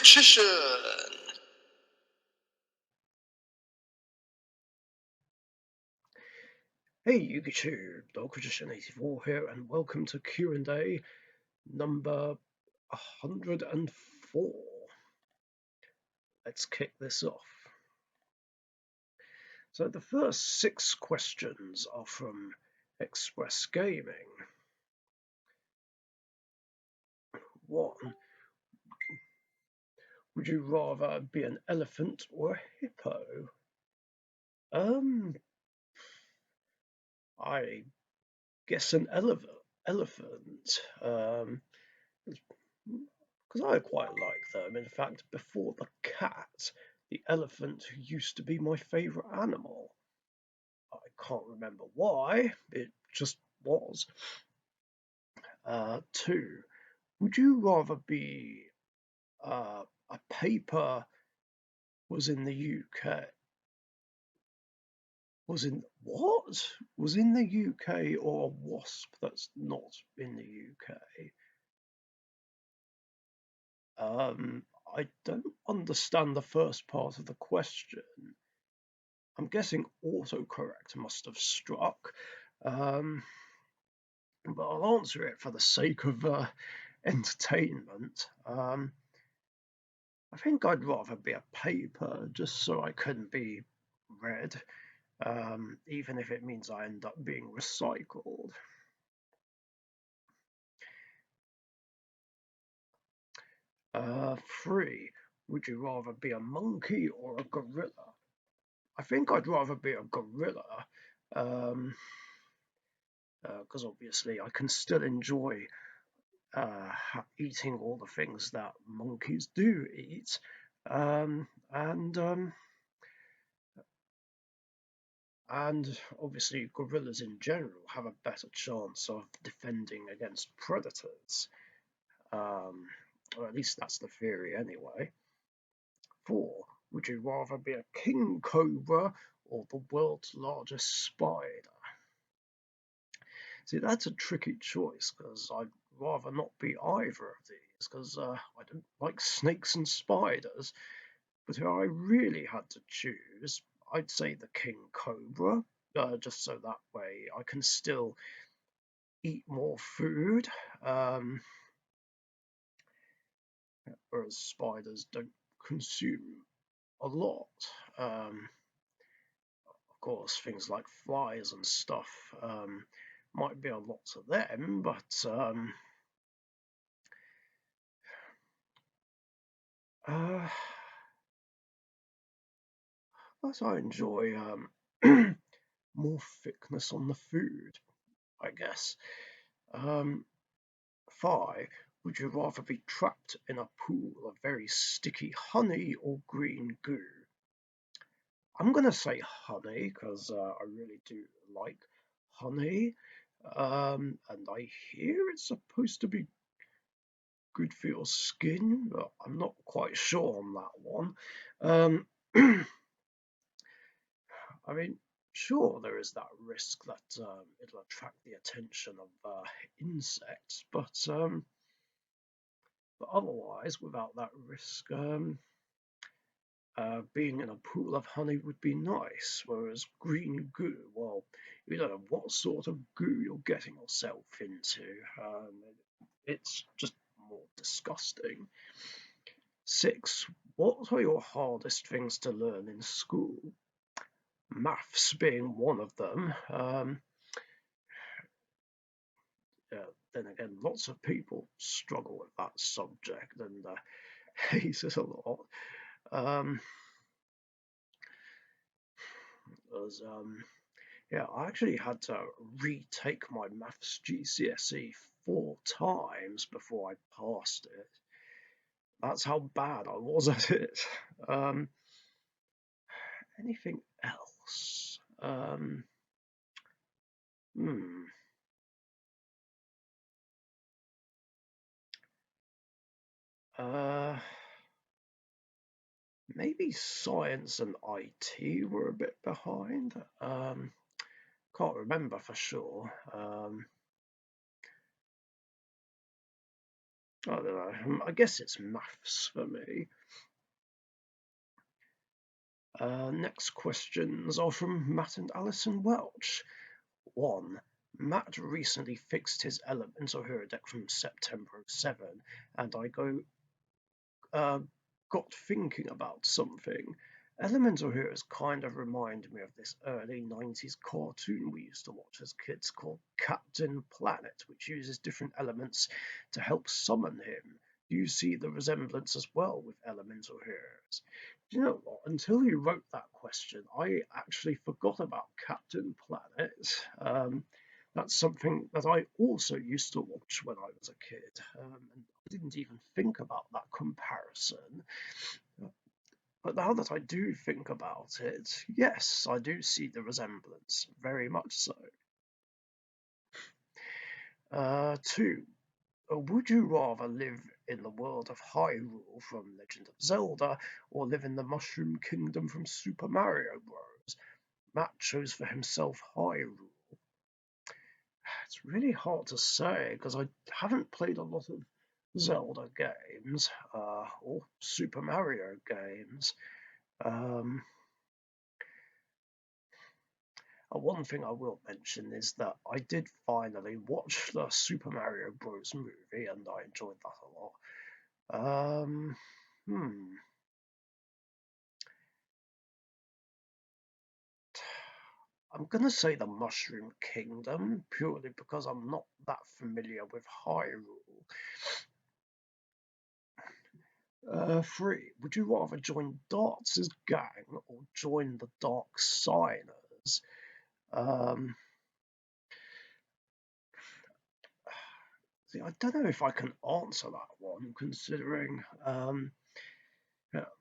Richician. Hey YouTube, Richician 84 here, and welcome to Q&A number 104. Let's kick this off. So the first 6 questions are from Express Gaming. 1. Would you rather be an elephant or a hippo? I guess an elephant. Because I quite like them. In fact, before the cat, the elephant used to be my favourite animal. I can't remember why, it just was. 2. Would you rather be a paper was in the UK? Was in the UK, or a wasp that's not in the UK? I don't understand the first part of the question. I'm guessing autocorrect must have struck, but I'll answer it for the sake of entertainment. I think I'd rather be a paper, just so I couldn't be read, even if it means I end up being recycled. 3. Would you rather be a monkey or a gorilla? I think I'd rather be a gorilla, because obviously I can still enjoy eating all the things that monkeys do eat, and obviously gorillas in general have a better chance of defending against predators, or at least that's the theory anyway. 4. Would you rather be a king cobra or the world's largest spider? See, that's a tricky choice, because I'd rather not be either of these, because I don't like snakes and spiders. But if I really had to choose, I'd say the king cobra, just so that way I can still eat more food, whereas spiders don't consume a lot. Of course, things like flies and stuff might be a lot to them, but as I enjoy more thickness on the food, I guess. 5. Would you rather be trapped in a pool of very sticky honey or green goo? I'm going to say honey, because I really do like honey, and I hear it's supposed to be good for your skin, but I'm not quite sure on that one. I mean, sure, there is that risk that it'll attract the attention of insects, but otherwise, without that risk, being in a pool of honey would be nice. Whereas green goo, well, you don't know what sort of goo you're getting yourself into. It's just more disgusting. 6. What are your hardest things to learn in school? Maths being one of them. Then again, lots of people struggle with that subject and hate it a lot. I actually had to retake my maths GCSE 4 times before I passed it. That's how bad I was at it. Anything else? Maybe science and IT were a bit behind. Can't remember for sure. I don't know. I guess it's maths for me. Next questions are from Matt and Alison Welch. 1. Matt recently fixed his Elemental Hero deck from September 07, and I got thinking about something. Elemental Heroes kind of remind me of this early 90s cartoon we used to watch as kids called Captain Planet, which uses different elements to help summon him. Do you see the resemblance as well with Elemental Heroes? Do you know what? Until you wrote that question, I actually forgot about Captain Planet. That's something that I also used to watch when I was a kid, and I didn't even think about that comparison. But now that I do think about it, yes, I do see the resemblance, very much so. 2. Would you rather live in the world of Hyrule from Legend of Zelda, or live in the Mushroom Kingdom from Super Mario Bros? Matt chose for himself Hyrule. It's really hard to say because I haven't played a lot of Zelda games or Super Mario games. One thing I will mention is that I did finally watch the Super Mario Bros. Movie and I enjoyed that a lot. I'm gonna say the Mushroom Kingdom purely because I'm not that familiar with Hyrule. 3. Would you rather join Darts' gang or join the Dark Signers? See, I don't know if I can answer that one, considering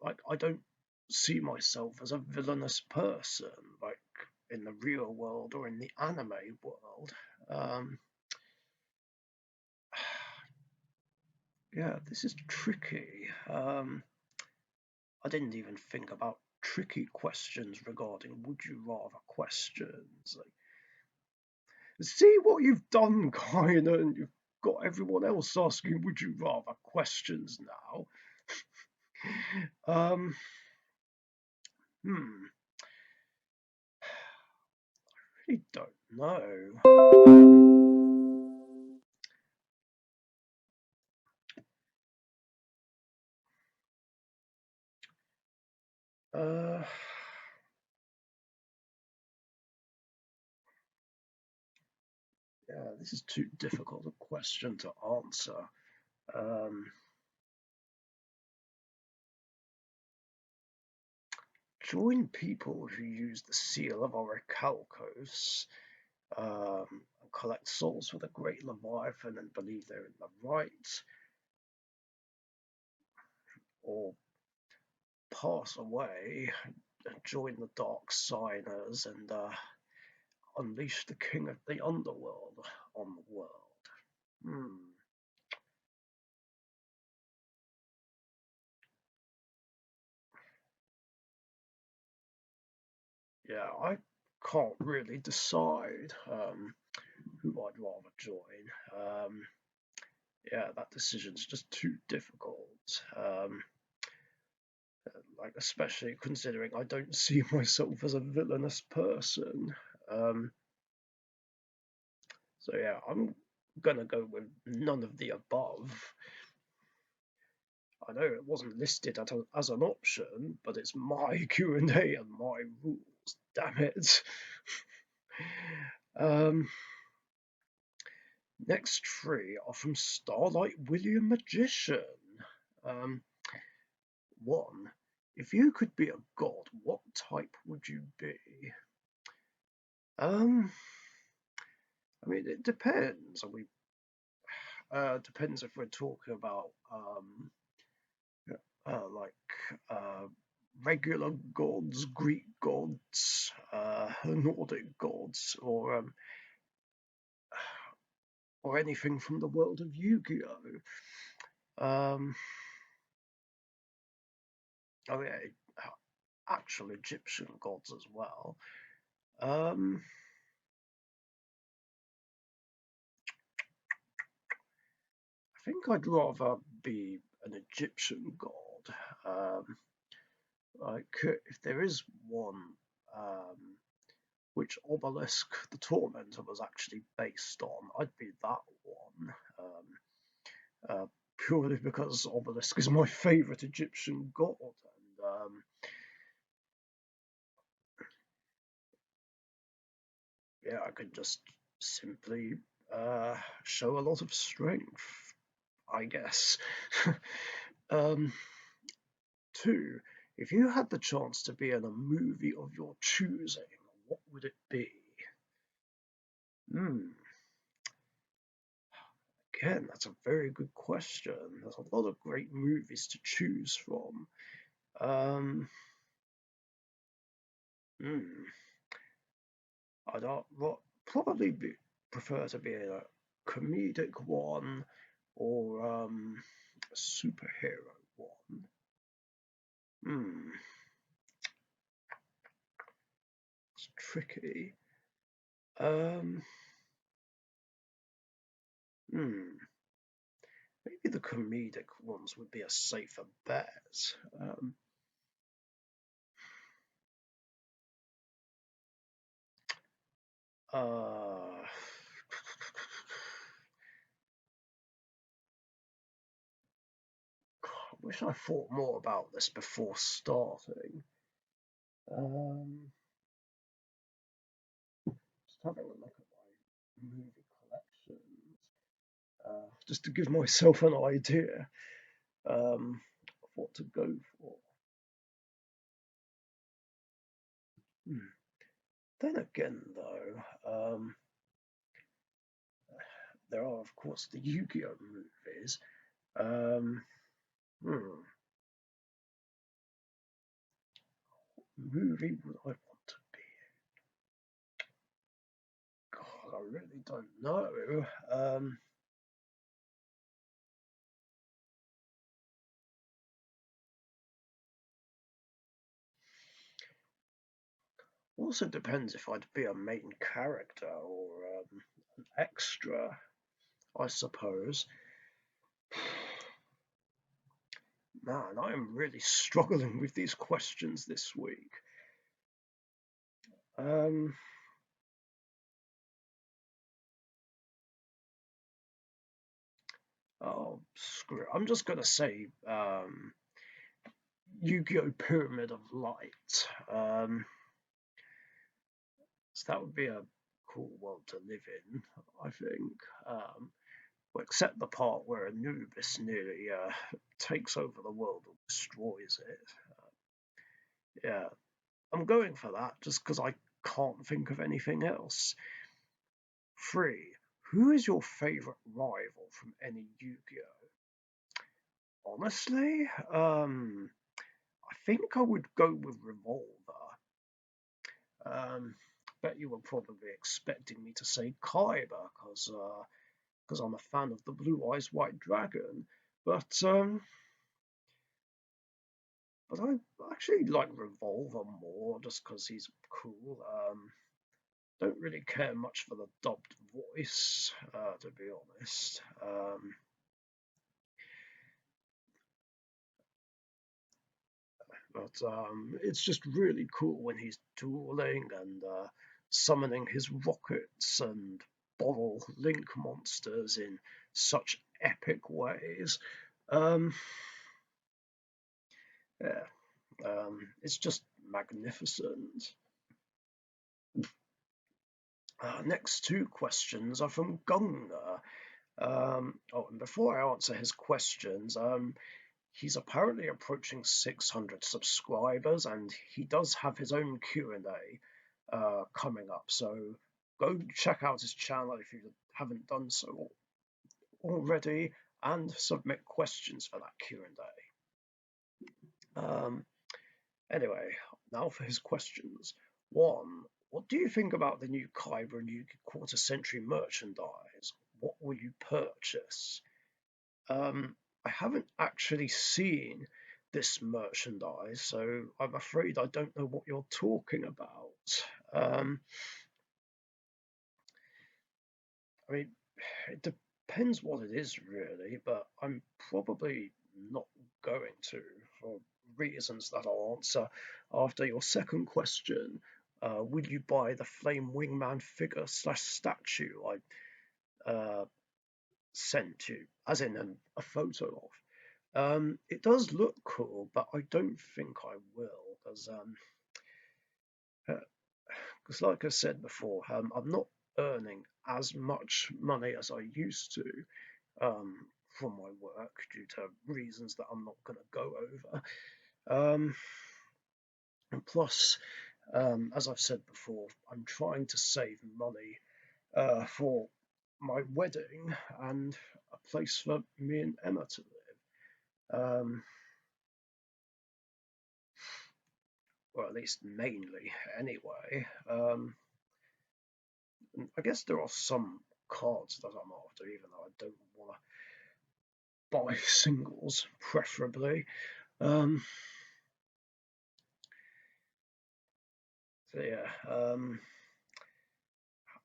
like I don't see myself as a villainous person, like in the real world or in the anime world. Yeah, this is tricky. I didn't even think about tricky questions regarding would you rather questions. Like, see what you've done, kind of. You've got everyone else asking would you rather questions now. I really don't know. Yeah, this is too difficult a question to answer. Join people who use the seal of Orichalcos, collect souls for the Great Leviathan and believe they're in the right, or pass away, join the Dark Signers, and unleash the King of the Underworld on the world. Yeah, I can't really decide who I'd rather join. Yeah, that decision's just too difficult. Like especially considering I don't see myself as a villainous person. So yeah, I'm gonna go with none of the above. I know it wasn't listed as an option, but it's my Q&A and my rules. Damn it. Next 3 are from Starlight William Magician. 1. If you could be a god, what type would you be? I mean, it depends. Depends if we're talking about like regular gods, Greek gods, Nordic gods, or anything from the world of Yu-Gi-Oh. Oh yeah, actual Egyptian gods as well. I think I'd rather be an Egyptian god. Like, if there is one, um, which Obelisk the Tormentor was actually based on, I'd be that one. Purely because Obelisk is my favourite Egyptian god, and yeah, I could just simply show a lot of strength, I guess. um, Two, if you had the chance to be in a movie of your choosing, what would it be? Hmm. Again, that's a very good question. There's a lot of great movies to choose from. Um, hmm. Probably prefer to be in a comedic one or a superhero one. Hmm. It's tricky. Um, hmm. Maybe the comedic ones would be a safer bet. Uh, I wish I thought more about this before starting. Just having a look at my movie collections, just to give myself an idea of what to go for. Hmm. Then again, though, there are, of course, the Yu-Gi-Oh movies. Um, hmm, movie would I want to be? God, I really don't know. Also depends if I'd be a main character or an extra, I suppose. Man, I am really struggling with these questions this week. Um, oh, screw it. I'm just going to say Yu-Gi-Oh! Pyramid of Light. So that would be a cool world to live in, I think. Well, except the part where Anubis nearly takes over the world and destroys it. Yeah, I'm going for that just because I can't think of anything else. Three, who is your favourite rival from any Yu-Gi-Oh? Honestly, I think I would go with Revolver. Bet you were probably expecting me to say Kaiba because I'm a fan of the Blue Eyes White Dragon, but but I actually like Revolver more just because he's cool. Don't really care much for the dubbed voice, to be honest. But it's just really cool when he's dueling and summoning his rockets and bottle link monsters in such epic ways. Um, yeah, it's just magnificent. Next two questions are from Gunga. And before I answer his questions, he's apparently approaching 600 subscribers, and he does have his own Q&A coming up. So go check out his channel if you haven't done so already, and submit questions for that Q&A. Anyway, now for his questions. One, what do you think about the new Kyber and Yugi Quarter Century merchandise? What will you purchase? I haven't actually seen this merchandise, so I'm afraid I don't know what you're talking about. Um, I mean, Depends what it is, really, but I'm probably not going to, for reasons that I'll answer after your second question. Would you buy the Flame Wingman figure slash statue I sent you, as in a photo of? It does look cool, but I don't think I will, because like I said before, I'm not earning as much money as I used to from my work due to reasons that I'm not going to go over. And plus, as I've said before, I'm trying to save money for my wedding and a place for me and Emma to live. Or at least mainly, anyway. I guess there are some cards that I'm after, even though I don't want to buy singles, preferably. So yeah,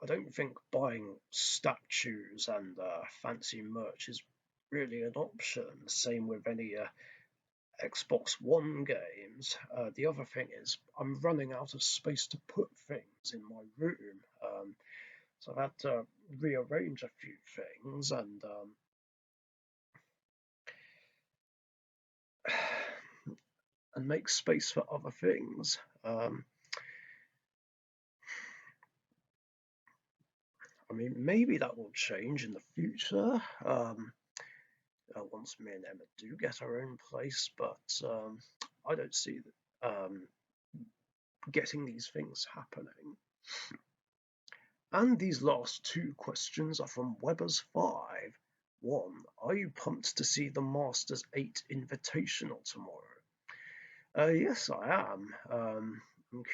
I don't think buying statues and fancy merch is really an option. Same with any Xbox One games. The other thing is, I'm running out of space to put things in my room. So I've had to rearrange a few things and make space for other things. I mean, maybe that will change in the future once me and Emma do get our own place, but I don't see getting these things happening. And these last two questions are from Weber's 5. 1. Are you pumped to see the Masters 8 Invitational tomorrow? Yes, I am. I'm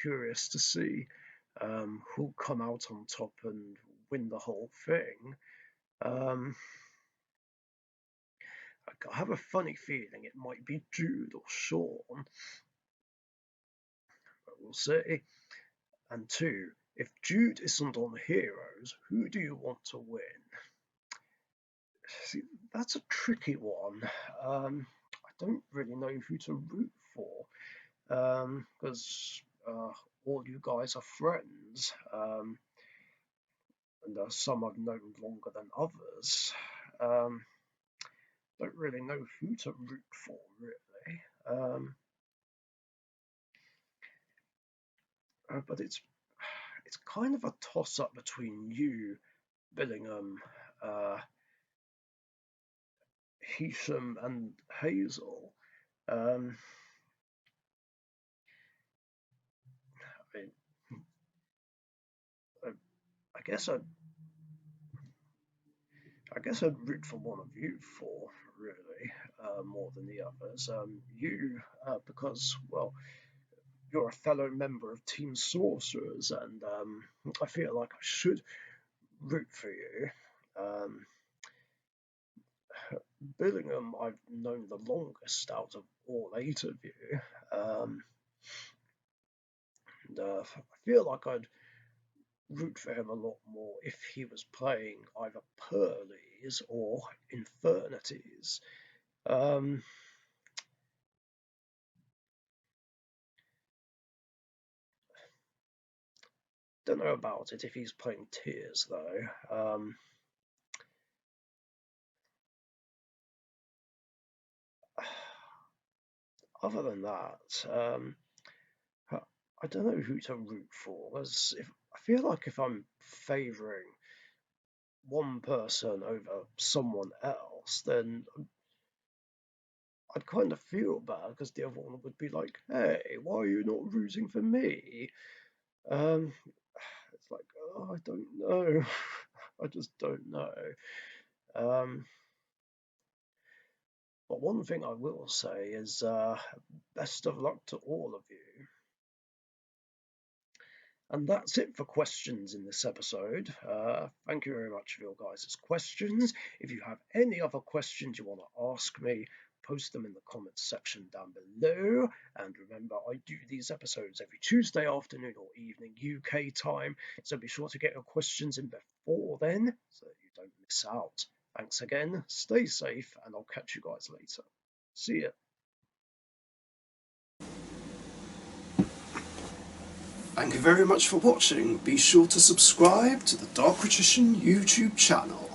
curious to see who'll come out on top and win the whole thing. I have a funny feeling it might be Jude or Sean, but we'll see. And 2, if Jude isn't on Heroes, who do you want to win? See, that's a tricky one. I don't really know who to root for because all you guys are friends, and some I've known longer than others. Don't really know who to root for, really. But it's kind of a toss-up between you, Billingham, Hesham, and Hazel. I mean, I guess I'd root for one of you four, really, more than the others. You, because, well, you're a fellow member of Team Sorcerers, and I feel like I should root for you. Billingham, I've known the longest out of all 8 of you, and I feel like I'd root for him a lot more if he was playing either Pearlies or Infernities. Don't know about it if he's playing Tears though. Other than that, I don't know who to root for. As if I feel like if I'm favouring one person over someone else, then I'd kind of feel bad because the other one would be like, "Hey, why are you not rooting for me?" It's like, oh, I don't know. I just don't know. But one thing I will say is best of luck to all of you. And that's it for questions in this episode. Thank you very much for your guys' questions. If you have any other questions you want to ask me, post them in the comments section down below. And remember, I do these episodes every Tuesday afternoon or evening UK time, so be sure to get your questions in before then so that you don't miss out. Thanks again, stay safe, and I'll catch you guys later. See ya. Thank you very much for watching. Be sure to subscribe to the Richician YouTube channel.